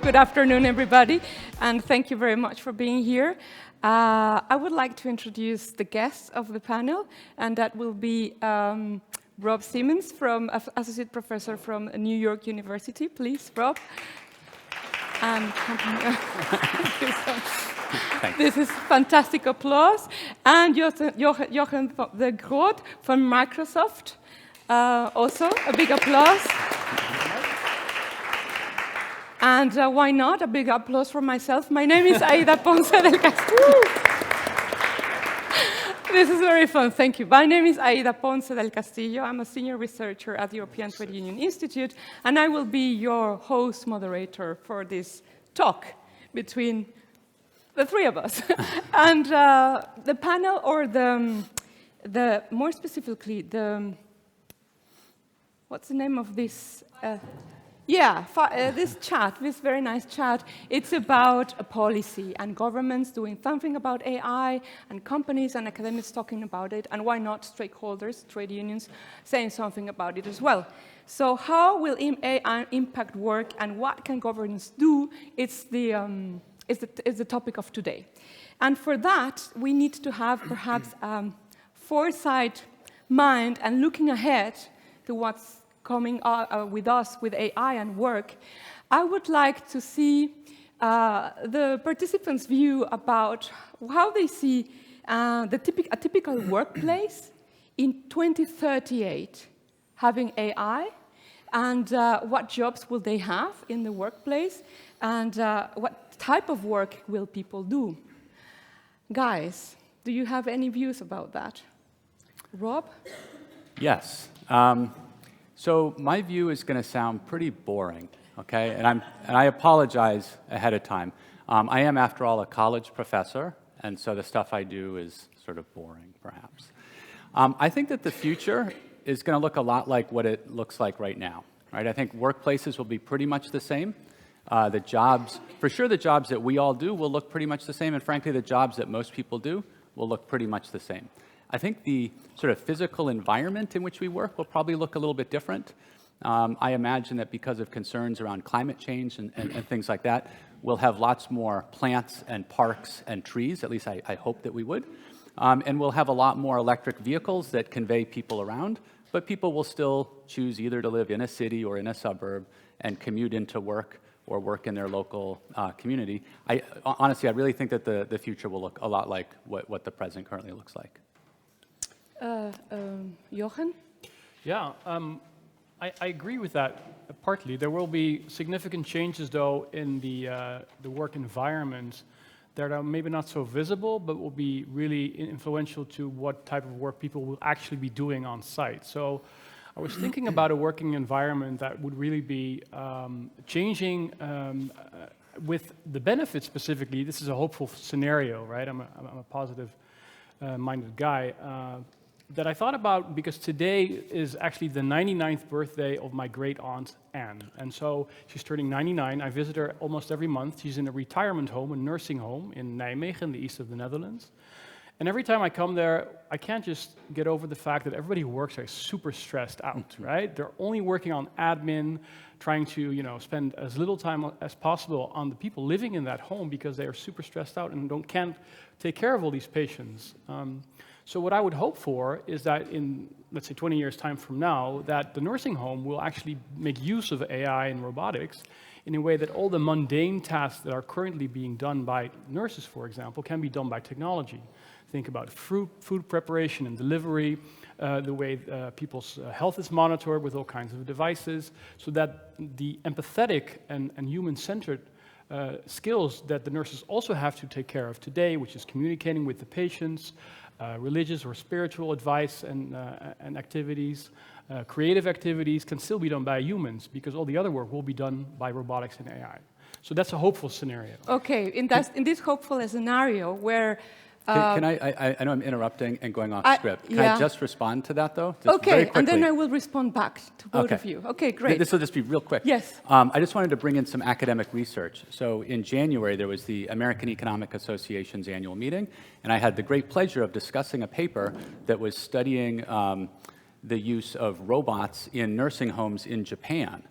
Good afternoon, everybody, and thank you very much for being here. I would like to introduce the guests of the panel, and that will be Rob Simmons, Associate Professor from New York University. Please, Rob. And this is fantastic applause. And Jochem de Groot from Microsoft. Also, a big applause. And why not? A big applause for myself. My name is AIDA Ponce del Castillo. This is very fun, thank you. My name is AIDA Ponce del Castillo. I'm a senior researcher at the European Trade Union Institute, and I will be your host moderator for this talk between the three of us. And the panel, or more specifically, what's the name of this? This very nice chat, it's about a policy and governments doing something about AI and companies and academics talking about it, and why not stakeholders, trade unions, saying something about it as well. So how will AI impact work and what can governments do? It's the topic of today. And for that, we need to have perhaps foresight mind and looking ahead to what's coming with us, with AI and work. I would like to see the participants' view about how they see a typical workplace in 2038 having AI, and what jobs will they have in the workplace, and what type of work will people do. Guys, do you have any views about that? Rob? Yes. So my view is going to sound pretty boring, okay? And I apologize ahead of time. I am, after all, a college professor, and so the stuff I do is sort of boring, perhaps. I think that the future is going to look a lot like what it looks like right now, right? I think workplaces will be pretty much the same. The jobs that we all do will look pretty much the same, and frankly, the jobs that most people do will look pretty much the same. I think the sort of physical environment in which we work will probably look a little bit different. I imagine that because of concerns around climate change and things like that, we'll have lots more plants and parks and trees, at least I hope that we would. And we'll have a lot more electric vehicles that convey people around, but people will still choose either to live in a city or in a suburb and commute into work or work in their local community. Honestly, I really think that the future will look a lot like what the present currently looks like. Jochem? Yeah, I agree with that partly. There will be significant changes, though, in the work environment that are maybe not so visible, but will be really influential to what type of work people will actually be doing on site. So I was thinking about a working environment that would really be changing with the benefits specifically. This is a hopeful scenario, right? I'm a positive-minded guy. That I thought about because today is actually the 99th birthday of my great-aunt Anne. And so she's turning 99. I visit her almost every month. She's in a retirement home, a nursing home in Nijmegen, the east of the Netherlands. And every time I come there, I can't just get over the fact that everybody who works there is super stressed out, right? They're only working on admin, trying to spend as little time as possible on the people living in that home because they are super stressed out and can't take care of all these patients. So what I would hope for is that in, let's say, 20 years' time from now, that the nursing home will actually make use of AI and robotics in a way that all the mundane tasks that are currently being done by nurses, for example, can be done by technology. Think about food preparation and delivery, the way people's health is monitored with all kinds of devices, so that the empathetic and human-centered skills that the nurses also have to take care of today, which is communicating with the patients, religious or spiritual advice and activities, creative activities can still be done by humans because all the other work will be done by robotics and AI. So that's a hopeful scenario. Okay, in this hopeful scenario where Can I know I'm interrupting and going off script. Can I just respond to that, though? Just okay, very quickly. And then I will respond back to both of you. Okay, great. This will just be real quick. Yes. I just wanted to bring in some academic research. So in January, there was the American Economic Association's annual meeting, and I had the great pleasure of discussing a paper that was studying the use of robots in nursing homes in Japan.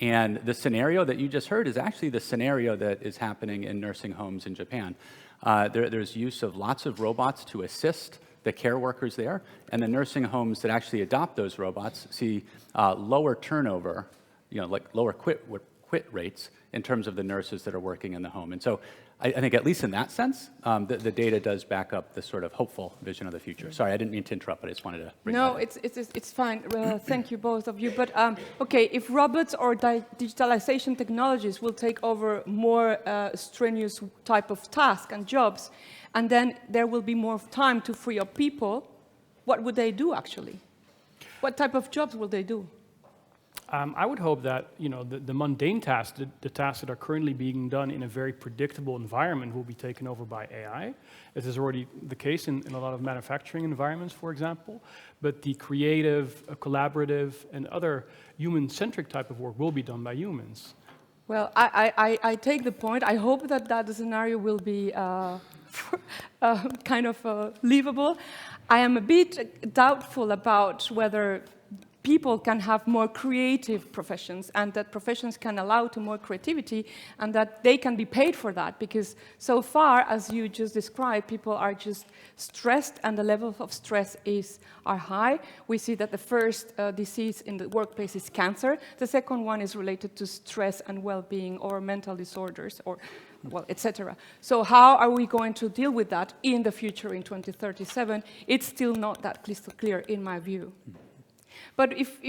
And the scenario that you just heard is actually the scenario that is happening in nursing homes in Japan. There's use of lots of robots to assist the care workers there, and the nursing homes that actually adopt those robots see lower turnover, like lower quit rates in terms of the nurses that are working in the home. And so I think at least in that sense, the data does back up this sort of hopeful vision of the future. Sorry, I didn't mean to interrupt, but I just wanted to bring that up. It's fine. Thank you, both of you. But okay, if robots or digitalization technologies will take over more strenuous type of tasks and jobs, and then there will be more time to free up people, what would they do actually? What type of jobs will they do? I would hope that the mundane tasks, the tasks that are currently being done in a very predictable environment, will be taken over by AI. This is already the case in a lot of manufacturing environments, for example. But the creative, collaborative, and other human-centric type of work will be done by humans. Well, I take the point. I hope that that scenario will be kind of livable. I am a bit doubtful about whether people can have more creative professions and that professions can allow to more creativity and that they can be paid for that, because so far, as you just described, people are just stressed and the level of stress are high. We see that the first disease in the workplace is cancer. The second one is related to stress and well-being or mental disorders or well, etc. So how are we going to deal with that in the future in 2037? It's still not that crystal clear in my view. But if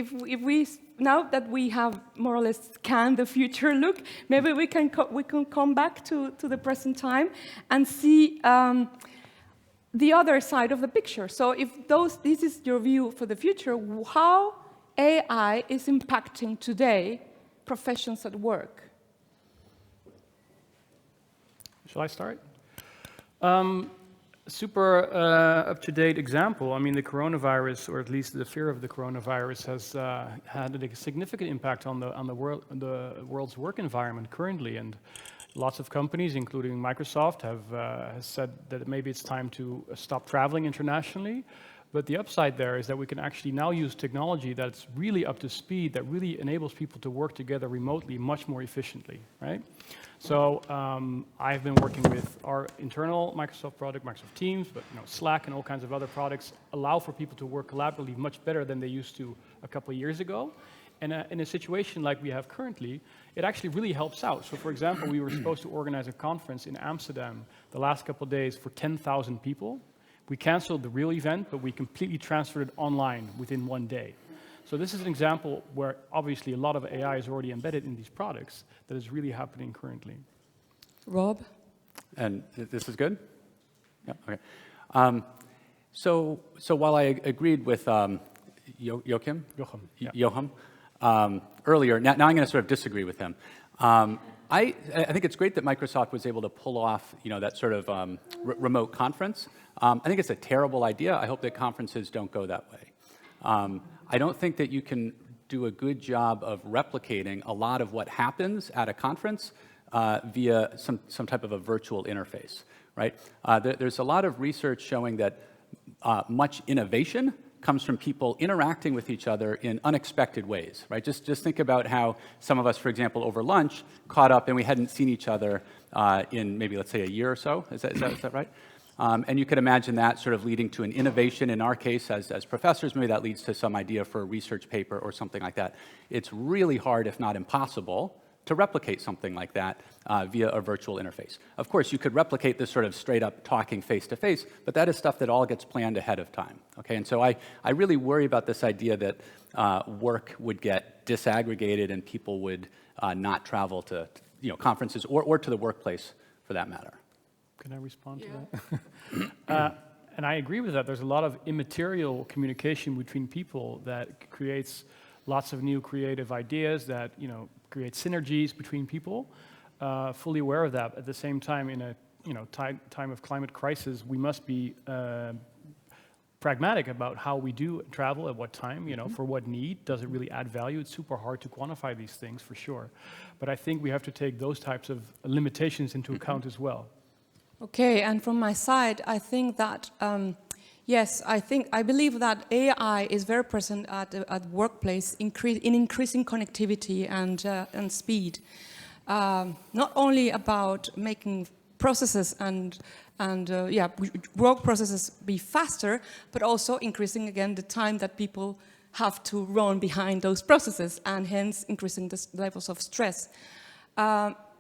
we, now that we have more or less scanned the future look, maybe we can come back to the present time and see the other side of the picture. So if this is your view for the future, how AI is impacting today professions at work? Shall I start? Super up-to-date example. I mean, the coronavirus, or at least the fear of the coronavirus, has had a significant impact on the world's work environment currently. And lots of companies, including Microsoft, have said that maybe it's time to stop traveling internationally. But the upside there is that we can actually now use technology that's really up to speed, that really enables people to work together remotely much more efficiently, right? So I've been working with our internal Microsoft product, Microsoft Teams, but Slack and all kinds of other products allow for people to work collaboratively much better than they used to a couple of years ago. And in a situation like we have currently, it actually really helps out. So for example, we were supposed to organize a conference in Amsterdam the last couple of days for 10,000 people. We canceled the real event, but we completely transferred it online within one day. So this is an example where obviously a lot of AI is already embedded in these products that is really happening currently. Rob? And this is good? Yeah, okay. So while I agreed with Jochem earlier, now I'm going to sort of disagree with him. I think it's great that Microsoft was able to pull off, that sort of remote conference. I think it's a terrible idea. I hope that conferences don't go that way. I don't think that you can do a good job of replicating a lot of what happens at a conference via some type of a virtual interface, right? There's a lot of research showing that much innovation comes from people interacting with each other in unexpected ways, right? Just think about how some of us, for example, over lunch, caught up and we hadn't seen each other in maybe, let's say, a year or so. Is that right? And you could imagine that sort of leading to an innovation in our case as professors. Maybe that leads to some idea for a research paper or something like that. It's really hard, if not impossible, to replicate something like that via a virtual interface. Of course, you could replicate this sort of straight-up talking face-to-face, but that is stuff that all gets planned ahead of time. Okay, and so I really worry about this idea that work would get disaggregated and people would not travel to conferences or to the workplace for that matter. Can I respond to that? And I agree with that. There's a lot of immaterial communication between people that creates lots of new creative ideas that create synergies between people. Fully aware of that. At the same time, in a time of climate crisis, we must be pragmatic about how we do travel at what time. For what need. Does it really add value? It's super hard to quantify these things for sure. But I think we have to take those types of limitations into account as well. Okay, and from my side, I think that Yes, I believe that AI is very present at workplace in increasing connectivity and speed. Not only about making processes and work processes be faster, but also increasing again the time that people have to run behind those processes, and hence increasing the levels of stress.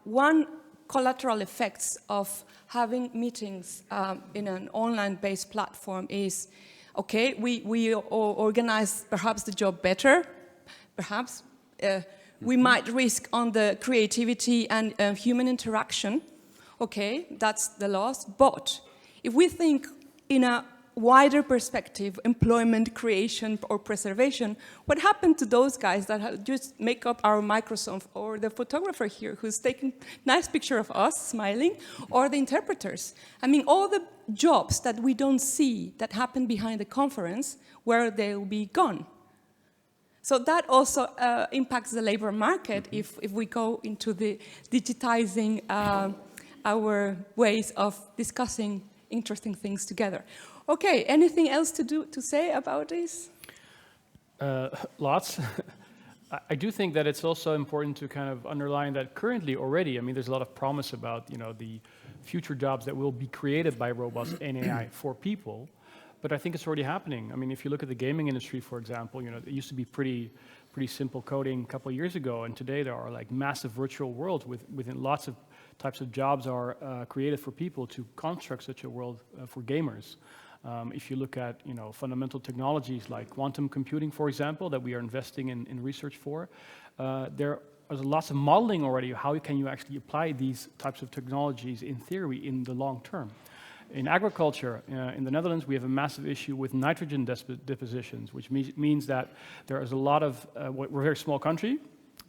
One collateral effects of having meetings in an online-based platform is, okay, we organize perhaps the job better, perhaps we might risk on the creativity and human interaction. Okay, that's the loss. But if we think in a wider perspective, employment creation or preservation, what happened to those guys that just make up our Microsoft, or the photographer here who's taking a nice picture of us smiling, or the interpreters? I mean, all the jobs that we don't see that happen behind the conference, where they will be gone. So that also impacts the labor market if we go into the digitizing our ways of discussing interesting things together. Okay, anything else to say about this? Lots. I do think that it's also important to kind of underline that currently already, I mean, there's a lot of promise about, you know, the future jobs that will be created by robots and AI for people. But I think it's already happening. I mean, if you look at the gaming industry, for example, you know, it used to be pretty simple coding a couple of years ago, and today there are like massive virtual worlds within lots of types of jobs are created for people to construct such a world for gamers. If you look at, you know, fundamental technologies like quantum computing, for example, that we are investing in research for, there is lots of modeling already. How can you actually apply these types of technologies in theory in the long term? In agriculture, in the Netherlands, we have a massive issue with nitrogen depositions, which means that there is a lot of, we're a very small country.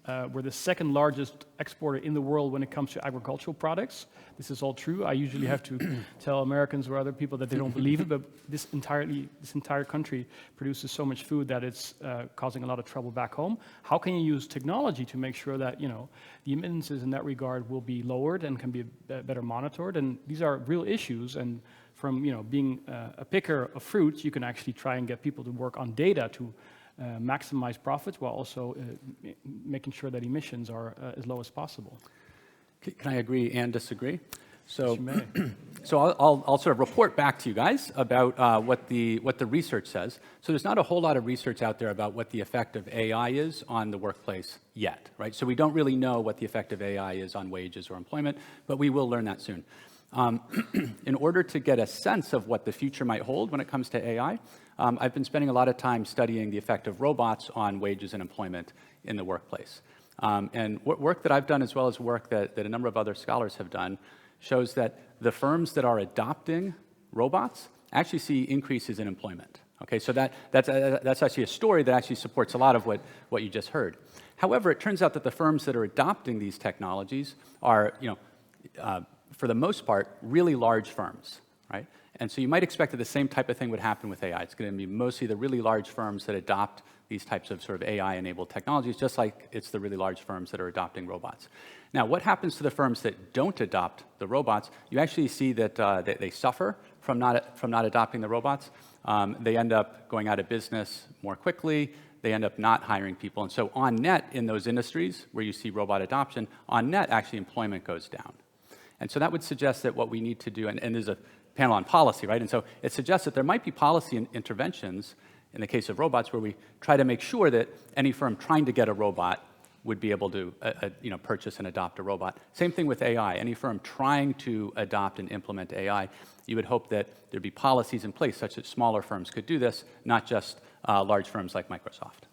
We're the second largest exporter in the world when it comes to agricultural products. This is all true. I usually have to tell Americans or other people that they don't believe it, but this entire country produces so much food that it's causing a lot of trouble back home. How can you use technology to make sure that, you know, the emissions in that regard will be lowered and can be better monitored? And these are real issues. And from, you know, being a picker of fruits, you can actually try and get people to work on data to maximize profits while also making sure that emissions are as low as possible. Can I agree and disagree? So, Yes, you may. so I'll sort of report back to you guys about what the research says. So there's not a whole lot of research out there about what the effect of AI is on the workplace yet, right? So we don't really know what the effect of AI is on wages or employment, but we will learn that soon. In order to get a sense of what the future might hold when it comes to AI, I've been spending a lot of time studying the effect of robots on wages and employment in the workplace. And work that I've done, as well as work that a number of other scholars have done, shows that the firms that are adopting robots actually see increases in employment. Okay, so that's actually a story that actually supports a lot of what you just heard. However, it turns out that the firms that are adopting these technologies are, for the most part, really large firms, right? And so you might expect that the same type of thing would happen with AI. It's going to be mostly the really large firms that adopt these types of sort of AI-enabled technologies, just like it's the really large firms that are adopting robots. Now, what happens to the firms that don't adopt the robots? You actually see that they suffer from not adopting the robots. They end up going out of business more quickly. They end up not hiring people. And so on net, in those industries where you see robot adoption, on net, actually employment goes down. And so that would suggest that what we need to do, and there's a panel on policy, right? And so it suggests that there might be policy interventions in the case of robots where we try to make sure that any firm trying to get a robot would be able to purchase and adopt a robot. Same thing with AI. Any firm trying to adopt and implement AI, you would hope that there'd be policies in place such that smaller firms could do this, not just large firms like Microsoft.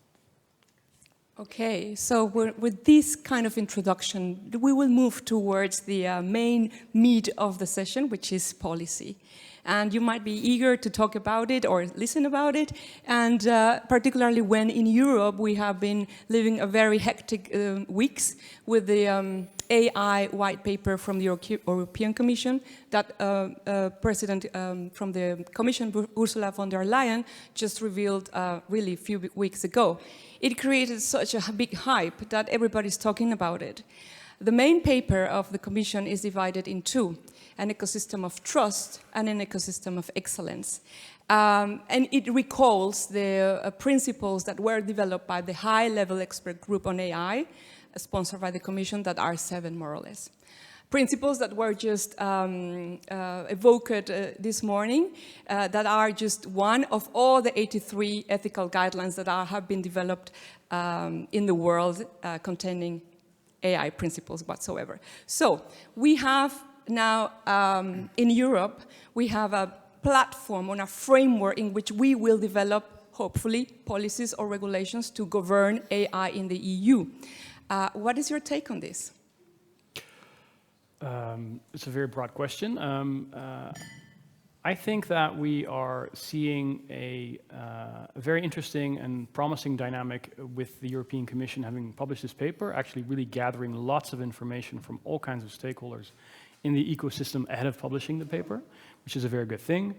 Okay, so with this kind of introduction, we will move towards the main meat of the session, which is policy. And you might be eager to talk about it or listen about it, and particularly when in Europe we have been living a very hectic weeks with the AI white paper from the European Commission that President from the Commission, Ursula von der Leyen, just revealed really a few weeks ago. It created such a big hype that everybody's talking about it. The main paper of the Commission is divided in two: an ecosystem of trust and an ecosystem of excellence. And it recalls the principles that were developed by the high-level expert group on AI, sponsored by the Commission, that are 7 more or less. Principles that were just evoked this morning, that are just one of all the 83 ethical guidelines that have been developed in the world containing AI principles whatsoever. So we have now, in Europe, we have a platform on a framework in which we will develop, hopefully, policies or regulations to govern AI in the EU. What is your take on this? It's a very broad question. I think that we are seeing a very interesting and promising dynamic with the European Commission having published this paper, actually really gathering lots of information from all kinds of stakeholders in the ecosystem ahead of publishing the paper, which is a very good thing.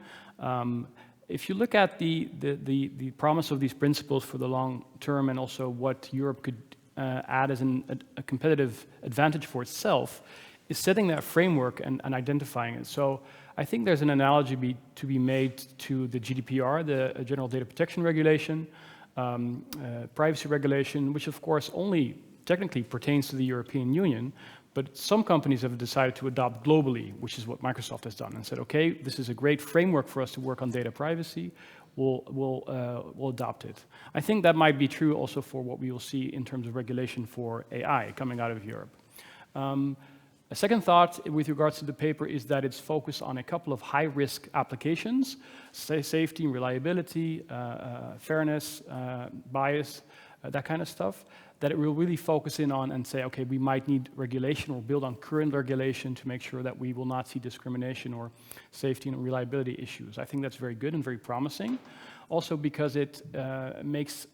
If you look at the promise of these principles for the long term and also what Europe could add as a competitive advantage for itself, is setting that framework and identifying it. So I think there's an analogy to be made to the GDPR, the General Data Protection Regulation, privacy regulation, which of course only technically pertains to the European Union, but some companies have decided to adopt globally, which is what Microsoft has done, and said, okay, this is a great framework for us to work on data privacy, we'll adopt it. I think that might be true also for what we will see in terms of regulation for AI coming out of Europe. A second thought with regards to the paper is that it's focused on a couple of high-risk applications, safety and reliability, fairness, bias, that kind of stuff, that it will really focus in on and say, okay, we might need regulation or build on current regulation to make sure that we will not see discrimination or safety and reliability issues. I think that's very good and very promising. Also because it makes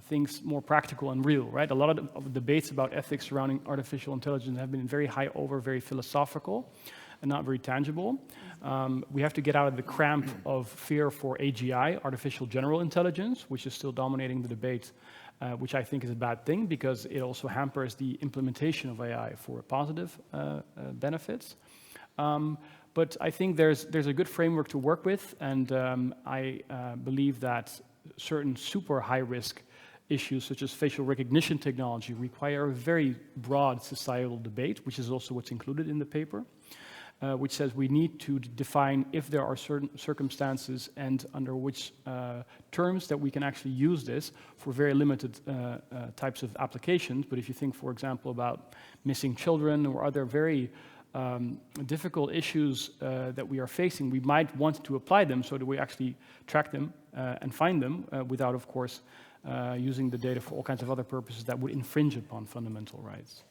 things more practical and real, right? A lot of debates about ethics surrounding artificial intelligence have been very very philosophical and not very tangible. We have to get out of the cramp of fear for AGI, artificial general intelligence, which is still dominating the debate, which I think is a bad thing because it also hampers the implementation of AI for positive benefits. But I think there's a good framework to work with, and I believe that certain super high-risk issues, such as facial recognition technology, require a very broad societal debate, which is also what's included in the paper, which says we need to define if there are certain circumstances and under which terms that we can actually use this for very limited types of applications. But if you think, for example, about missing children or other very difficult issues that we are facing, we might want to apply them so that we actually track them and find them without, of course, using the data for all kinds of other purposes that would infringe upon fundamental rights.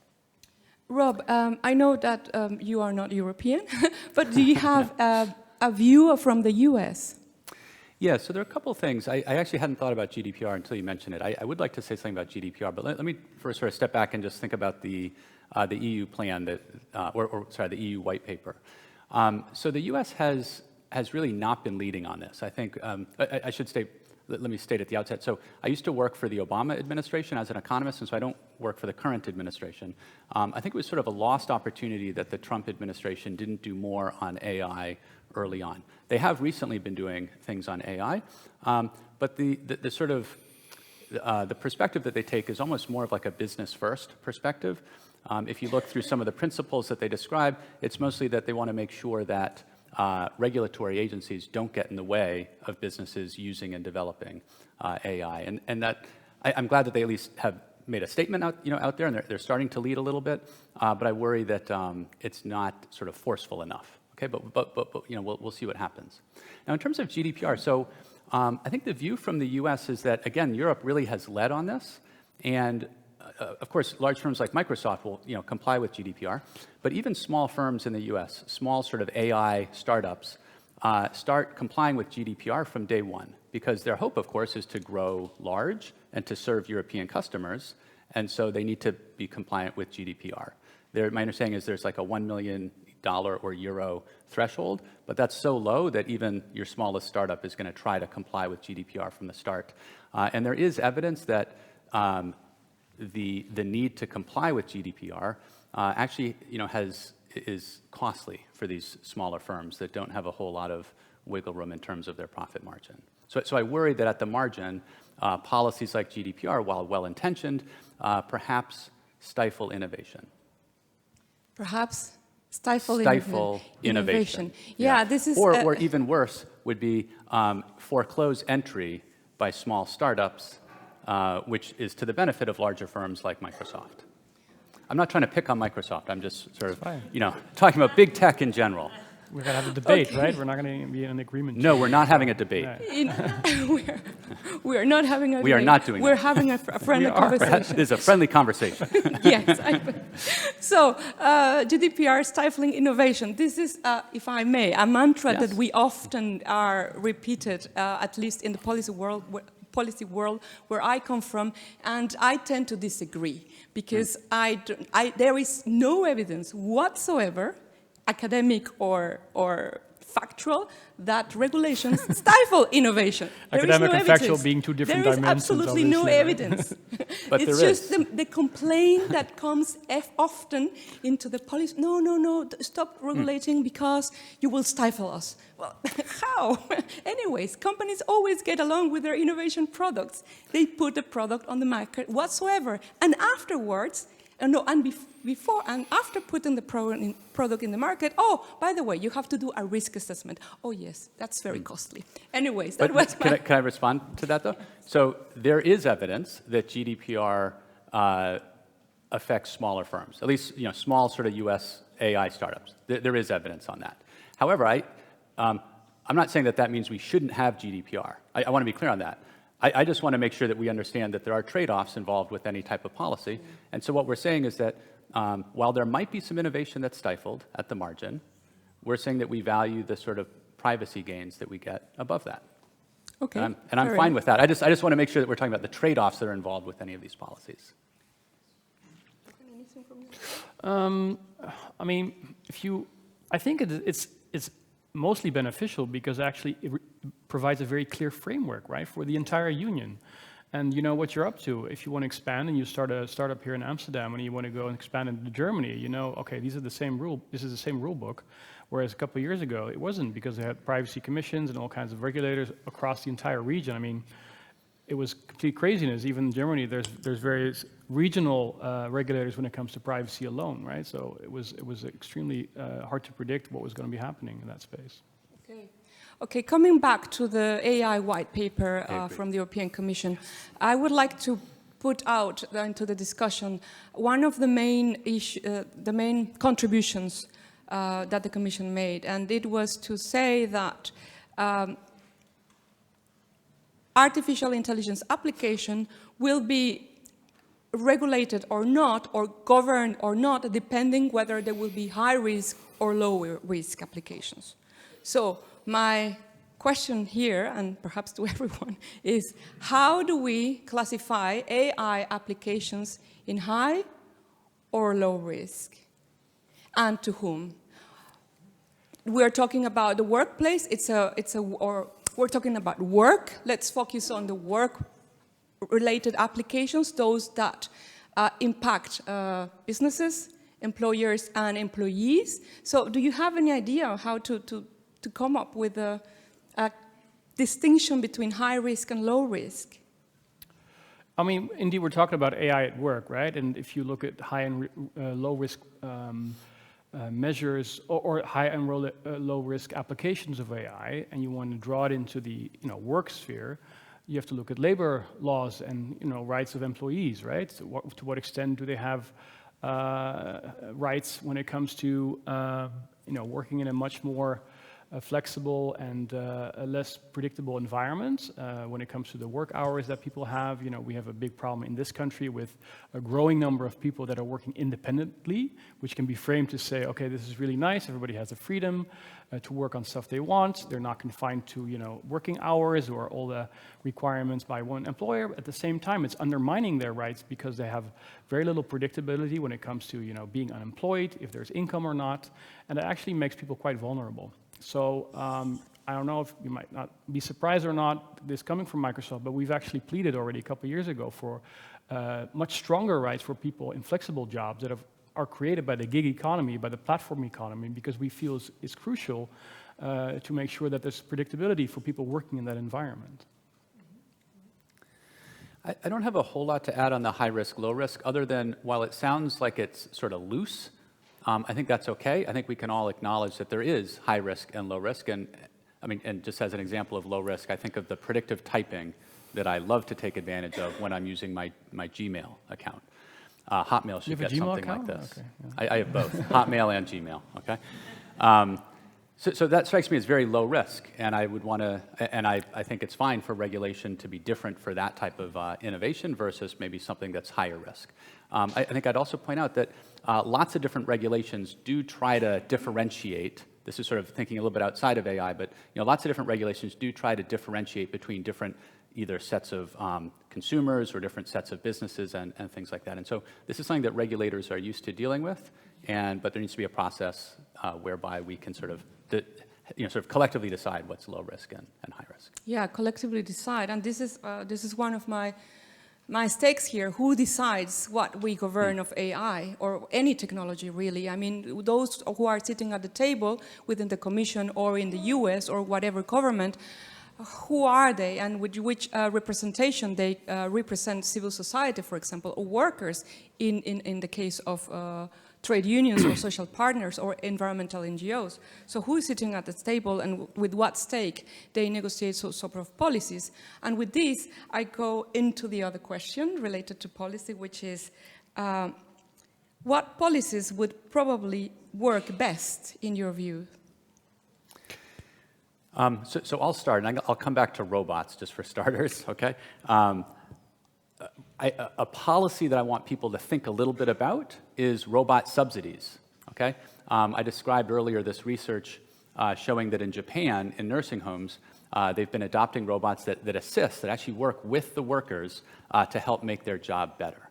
Rob, I know that you are not European, but do you have a view from the US? Yeah, so there are a couple of things. I actually hadn't thought about GDPR until you mentioned it. I would like to say something about GDPR, but let me first sort of step back and just think about the EU plan that, the EU white paper. So the US has really not been leading on this. I think I should state. Let me state at the outset. So I used to work for the Obama administration as an economist, and so I don't work for the current administration. I think it was sort of a lost opportunity that the Trump administration didn't do more on AI early on. They have recently been doing things on AI, but the sort of the perspective that they take is almost more of like a business-first perspective. If you look through some of the principles that they describe, it's mostly that they want to make sure that regulatory agencies don't get in the way of businesses using and developing AI, and that I'm glad that they at least have made a statement out there, and they're starting to lead a little bit. But I worry that it's not sort of forceful enough. Okay, but we'll see what happens. Now, in terms of GDPR, so I think the view from the U.S. is that again, Europe really has led on this, and of course, large firms like Microsoft will comply with GDPR, but even small firms in the U.S., small sort of AI startups, start complying with GDPR from day one, because their hope, of course, is to grow large and to serve European customers, and so they need to be compliant with GDPR. My understanding is there's like a $1 million or euro threshold, but that's so low that even your smallest startup is going to try to comply with GDPR from the start. And there is evidence that the need to comply with GDPR actually is costly for these smaller firms that don't have a whole lot of wiggle room in terms of their profit margin. So I worry that at the margin, policies like GDPR, while well-intentioned, perhaps stifle innovation. Perhaps stifle innovation. Yeah, this is... Or even worse would be foreclose entry by small startups, which is to the benefit of larger firms like Microsoft. I'm not trying to pick on Microsoft. I'm just sort of, talking about big tech in general. We're going to have a debate, right? We're not going to be in an agreement. No, we're not having a debate. We are not having a debate. We are not doing that. We're having a friendly conversation. It's a friendly conversation. Yes. So, GDPR stifling innovation. This is, if I may, a mantra that we often are repeated, at least in the policy world where I come from, and I tend to disagree because there is no evidence whatsoever, academic or factual, that regulations stifle innovation. Academic and factual being two different dimensions. There is absolutely no evidence. But it's just the complaint that comes often into the policy. No, stop regulating because you will stifle us. Well, how? Anyways, companies always get along with their innovation products. They put the product on the market whatsoever. And afterwards, before and after putting the product in the market, oh, by the way, you have to do a risk assessment. Oh, yes, that's very costly. Anyways, that was can I respond to that, though? So there is evidence that GDPR affects smaller firms, at least small sort of U.S. AI startups. There is evidence on that. However, I'm not saying that means we shouldn't have GDPR. I want to be clear on that. I just want to make sure that we understand that there are trade-offs involved with any type of policy. And so what we're saying is that while there might be some innovation that's stifled at the margin, we're saying that we value the sort of privacy gains that we get above that. Okay. And I'm fine with that. I just want to make sure that we're talking about the trade-offs that are involved with any of these policies. I mean, I think it's mostly beneficial because actually it provides a very clear framework, right, for the entire union. And you know what you're up to. If you want to expand and you start a startup here in Amsterdam and you want to go and expand into Germany, okay, this is the same rule book. Whereas a couple of years ago, it wasn't, because they had privacy commissions and all kinds of regulators across the entire region. I mean, it was complete craziness. Even in Germany, there's various regional regulators when it comes to privacy alone, right? So it was extremely hard to predict what was going to be happening in that space. Okay, coming back to the AI white paper from the European Commission, I would like to put out into the discussion one of the main contributions that the Commission made, and it was to say that artificial intelligence application will be regulated or not, or governed or not, depending whether there will be high risk or low risk applications. So my question here, and perhaps to everyone, is how do we classify AI applications in high or low risk, and to whom? We're talking about the workplace. We're talking about work. Let's focus on the work-related applications, those that impact businesses, employers, and employees. So do you have any idea how to come up with a distinction between high risk and low risk? I mean, indeed, we're talking about AI at work, right? And if you look at high and low risk measures or high and low risk applications of AI, and you want to draw it into the work sphere, you have to look at labor laws and rights of employees, right? So to what extent do they have rights when it comes to working in a much more flexible and a less predictable environment when it comes to the work hours that people have. We have a big problem in this country with a growing number of people that are working independently, which can be framed to say, okay, this is really nice. Everybody has the freedom to work on stuff they want. They're not confined to, working hours or all the requirements by one employer. At the same time, it's undermining their rights because they have very little predictability when it comes to, being unemployed, if there's income or not, and it actually makes people quite vulnerable. So I don't know if you might not be surprised or not, this coming from Microsoft, but we've actually pleaded already a couple of years ago for much stronger rights for people in flexible jobs that have are created by the gig economy, by the platform economy, because we feel it's crucial to make sure that there's predictability for people working in that environment. I don't have a whole lot to add on the high risk, low risk, other than while it sounds like it's sort of loose, I think that's okay. I think we can all acknowledge that there is high risk and low risk. And I mean, and just as an example of low risk, I think of the predictive typing that I love to take advantage of when I'm using my Gmail account. Hotmail should get something like this. Okay, yeah. I have both, Hotmail and Gmail, okay? So that strikes me as very low risk, and I would want to, and I think it's fine for regulation to be different for that type of innovation versus maybe something that's higher risk. I think I'd also point out that lots of different regulations do try to differentiate. This is sort of thinking a little bit outside of AI, but lots of different regulations do try to differentiate between different either sets of consumers or different sets of businesses and things like that. And so this is something that regulators are used to dealing with, but there needs to be a process whereby we can sort of collectively decide what's low risk and high risk. Yeah, collectively decide, and this is one of my stakes here. Who decides what we govern of AI or any technology, really? I mean, those who are sitting at the table within the Commission or in the US or whatever government, who are they, and which representation they represent? Civil society, for example, or workers in the case of trade unions or social partners or environmental NGOs. So who is sitting at the table and with what stake they negotiate sort of policies? And with this, I go into the other question related to policy, which is what policies would probably work best in your view? So I'll start, and I'll come back to robots just for starters, okay? A policy that I want people to think a little bit about is robot subsidies, okay? I described earlier this research showing that in Japan, in nursing homes, they've been adopting robots that assist, that actually work with the workers to help make their job better.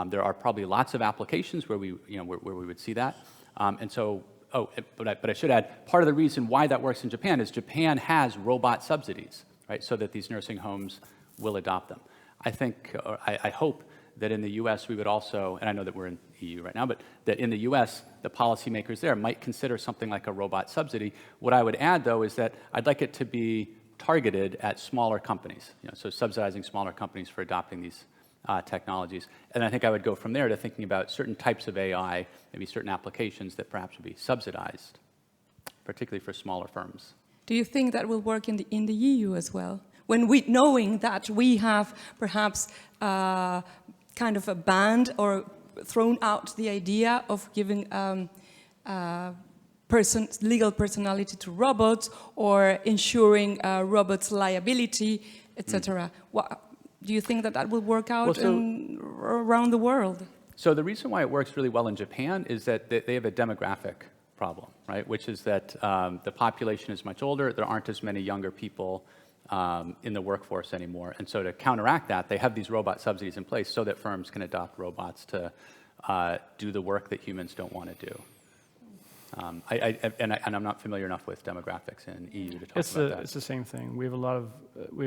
There are probably lots of applications where we would see that. And so, but I should add, part of the reason why that works in Japan is Japan has robot subsidies, right? So that these nursing homes will adopt them. I think, or I hope that in the US we would also, and I know that we're in EU right now, but that in the US, the policymakers there might consider something like a robot subsidy. What I would add, though, is that I'd like it to be targeted at smaller companies, so subsidizing smaller companies for adopting these technologies. And I think I would go from there to thinking about certain types of AI, maybe certain applications that perhaps would be subsidized, particularly for smaller firms. Do you think that will work in the EU as well? When knowing that we have perhaps kind of a banned or thrown out the idea of giving legal personality to robots or ensuring robots' liability, etc. Do you think that will work out around the world? So the reason why it works really well in Japan is that they have a demographic problem, right? Which is that the population is much older. There aren't as many younger people in the workforce anymore. And so to counteract that, they have these robot subsidies in place so that firms can adopt robots to do the work that humans don't want to do. And I'm not familiar enough with demographics in EU to talk about that. It's the same thing. We have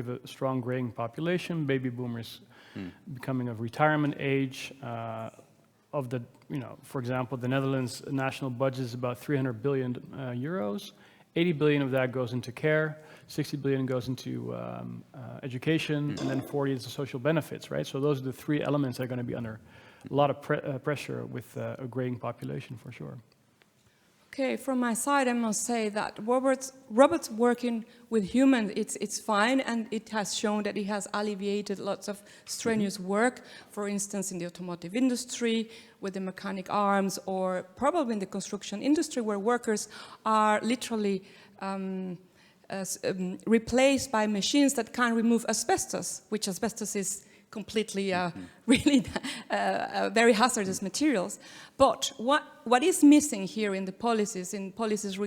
a strong graying population, baby boomers becoming of retirement age. For example, the Netherlands' national budget is about 300 billion euros. 80 billion of that goes into care, 60 billion goes into education, and then 40 is the social benefits, right? So those are the three elements that are going to be under a lot of pressure with a graying population, for sure. Okay, from my side, I must say that robots working with humans, it's fine, and it has shown that it has alleviated lots of strenuous work, for instance, in the automotive industry, with the mechanic arms, or probably in the construction industry, where workers are literally replaced by machines that can remove asbestos, which asbestos is completely, really very hazardous materials. But what is missing here in the policies,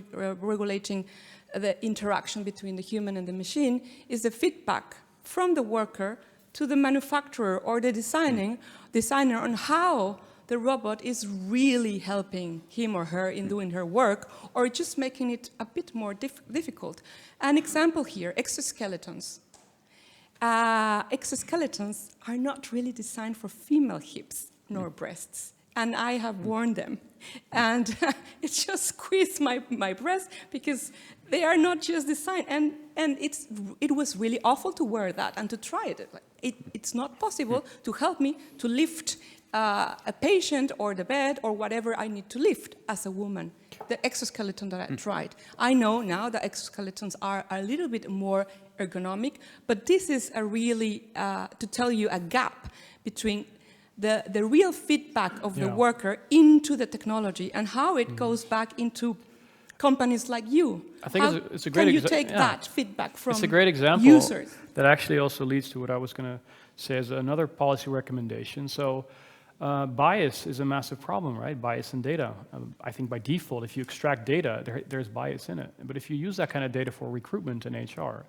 regulating the interaction between the human and the machine, is the feedback from the worker to the manufacturer or the designer on how the robot is really helping him or her in doing her work, or just making it a bit more difficult. An example here, exoskeletons. Exoskeletons are not really designed for female hips nor breasts. and I have worn them. And it just squeezed my breast because they are not just designed. And it was really awful to wear that and to try it. It's not possible to help me to lift a patient or the bed or whatever I need to lift as a woman. The exoskeleton that I tried. I know now that exoskeletons are a little bit more ergonomic, but this is a really, to tell you, a gap between the real feedback of the worker into the technology and how it goes back into companies like you. I think it's a great example. Can you take that feedback from users? It's a great example that actually also leads to what I was going to say as another policy recommendation. So bias is a massive problem, right? Bias in data. I think by default, if you extract data, there's bias in it. But if you use that kind of data for recruitment in HR,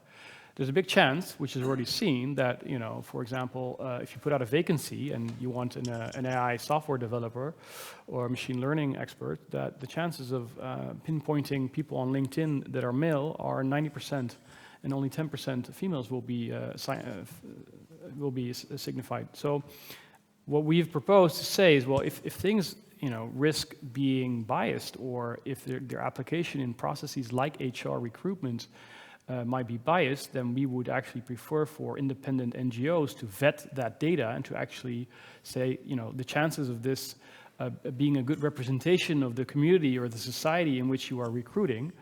there's a big chance, which is already seen, that, you know, for example, if you put out a vacancy and you want an AI software developer or a machine learning expert, that the chances of pinpointing people on LinkedIn that are male are 90%, and only 10% females will be signified. So what we've proposed to say is, well, if things, you know, risk being biased, or if their application in processes like HR recruitment might be biased, then we would actually prefer for independent NGOs to vet that data and to actually say, you know, the chances of this being a good representation of the community or the society in which you are recruiting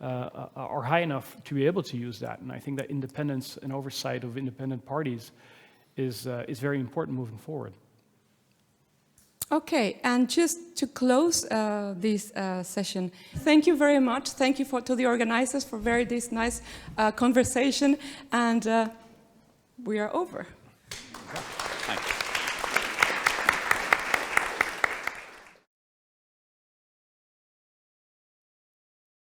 are high enough to be able to use that. And I think that independence and oversight of independent parties is very important moving forward. Okay, and just to close this session, thank you very much. Thank you to the organizers for this nice conversation, and we are over.